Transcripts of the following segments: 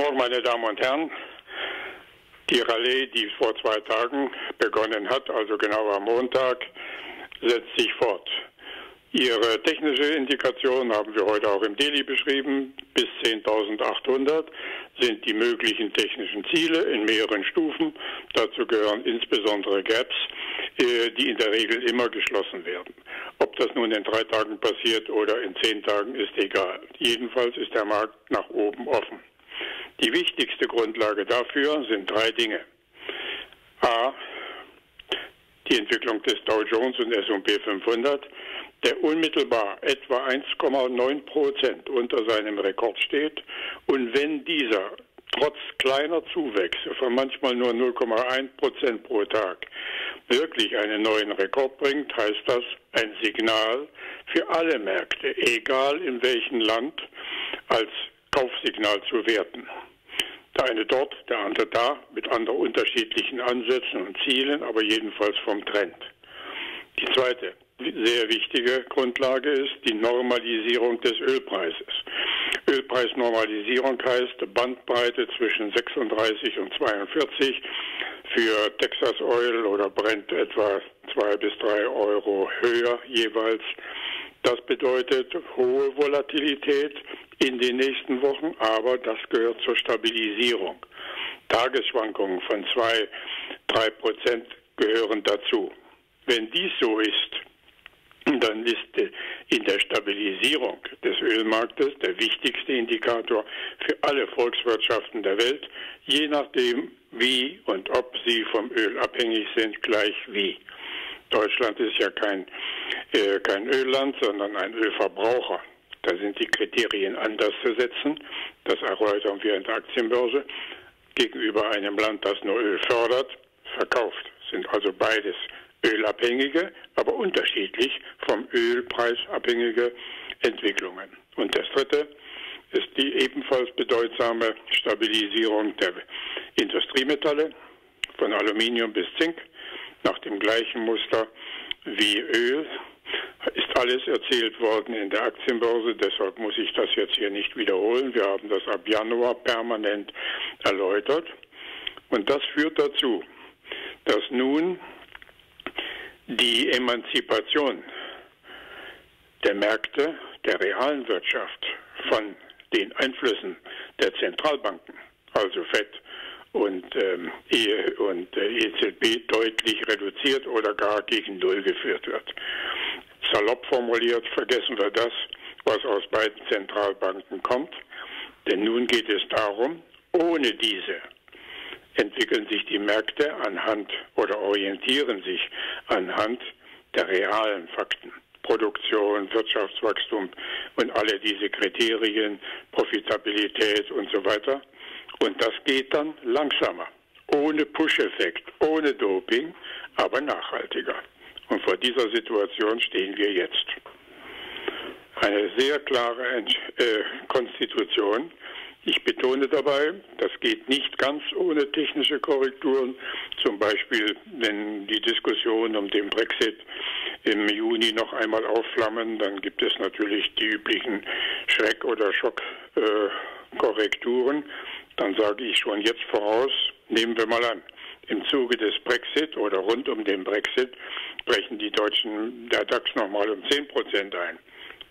Morgen, meine Damen und Herren. Die Rallye, die vor 2 Tagen begonnen hat, also genau am Montag, setzt sich fort. Ihre technische Indikation haben wir heute auch im Daily beschrieben. Bis 10.800 sind die möglichen technischen Ziele in mehreren Stufen. Dazu gehören insbesondere Gaps, die in der Regel immer geschlossen werden. Ob das nun in 3 Tagen passiert oder in 10 Tagen, ist egal. Jedenfalls ist der Markt nach oben offen. Die wichtigste Grundlage dafür sind 3 Dinge. A, die Entwicklung des Dow Jones und S&P 500, der unmittelbar etwa 1,9% unter seinem Rekord steht. Und wenn dieser trotz kleiner Zuwächse von manchmal nur 0,1% pro Tag wirklich einen neuen Rekord bringt, heißt das ein Signal für alle Märkte, egal in welchem Land, als Kaufsignal zu werten. Der eine dort, der andere da, mit anderen unterschiedlichen Ansätzen und Zielen, aber jedenfalls vom Trend. Die zweite sehr wichtige Grundlage ist die Normalisierung des Ölpreises. Ölpreisnormalisierung heißt Bandbreite zwischen 36 und 42, für Texas Oil oder Brent etwa 2 bis 3 Euro höher jeweils. Das bedeutet hohe Volatilität in den nächsten Wochen, aber das gehört zur Stabilisierung. Tagesschwankungen von 2-3% gehören dazu. Wenn dies so ist, dann ist in der Stabilisierung des Ölmarktes der wichtigste Indikator für alle Volkswirtschaften der Welt, je nachdem wie und ob sie vom Öl abhängig sind, gleich wie. Deutschland ist ja kein Ölland, sondern ein Ölverbraucher. Da sind die Kriterien anders zu setzen. Das erläutern wir in der Aktienbörse. Gegenüber einem Land, das nur Öl fördert, verkauft, sind also beides ölabhängige, aber unterschiedlich vom Ölpreis abhängige Entwicklungen. Und das dritte ist die ebenfalls bedeutsame Stabilisierung der Industriemetalle, von Aluminium bis Zink, nach dem gleichen Muster wie Öl. Ist alles erzählt worden in der Aktienbörse, deshalb muss ich das jetzt hier nicht wiederholen. Wir haben das ab Januar permanent erläutert. Und das führt dazu, dass nun die Emanzipation der Märkte, der realen Wirtschaft von den Einflüssen der Zentralbanken, also FED und EZB, deutlich reduziert oder gar gegen Null geführt wird. Salopp formuliert, vergessen wir das, was aus beiden Zentralbanken kommt, denn nun geht es darum, ohne diese entwickeln sich die Märkte anhand oder orientieren sich anhand der realen Fakten. Produktion, Wirtschaftswachstum und alle diese Kriterien, Profitabilität und so weiter. Und das geht dann langsamer, ohne Push-Effekt, ohne Doping, aber nachhaltiger. Und vor dieser Situation stehen wir jetzt. Eine sehr klare Konstitution. Ich betone dabei, das geht nicht ganz ohne technische Korrekturen. Zum Beispiel, wenn die Diskussionen um den Brexit im Juni noch einmal aufflammen, dann gibt es natürlich die üblichen Schreck- oder Schockkorrekturen. Dann sage ich schon jetzt voraus, nehmen wir mal an, im Zuge des Brexit oder rund um den Brexit brechen die Deutschen, der DAX nochmal um 10% ein.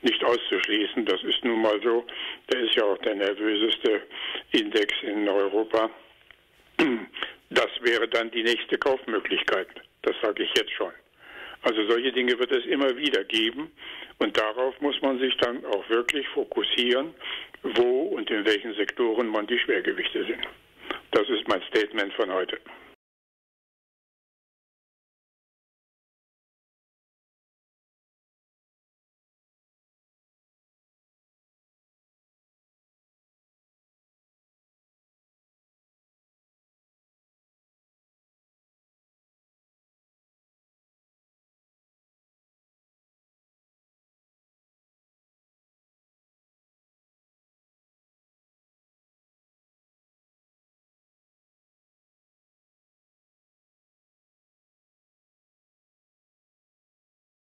Nicht auszuschließen, das ist nun mal so. Der ist ja auch der nervöseste Index in Europa. Das wäre dann die nächste Kaufmöglichkeit. Das sage ich jetzt schon. Also solche Dinge wird es immer wieder geben und darauf muss man sich dann auch wirklich fokussieren, wo und in welchen Sektoren man die Schwergewichte sind. Das ist mein Statement von heute.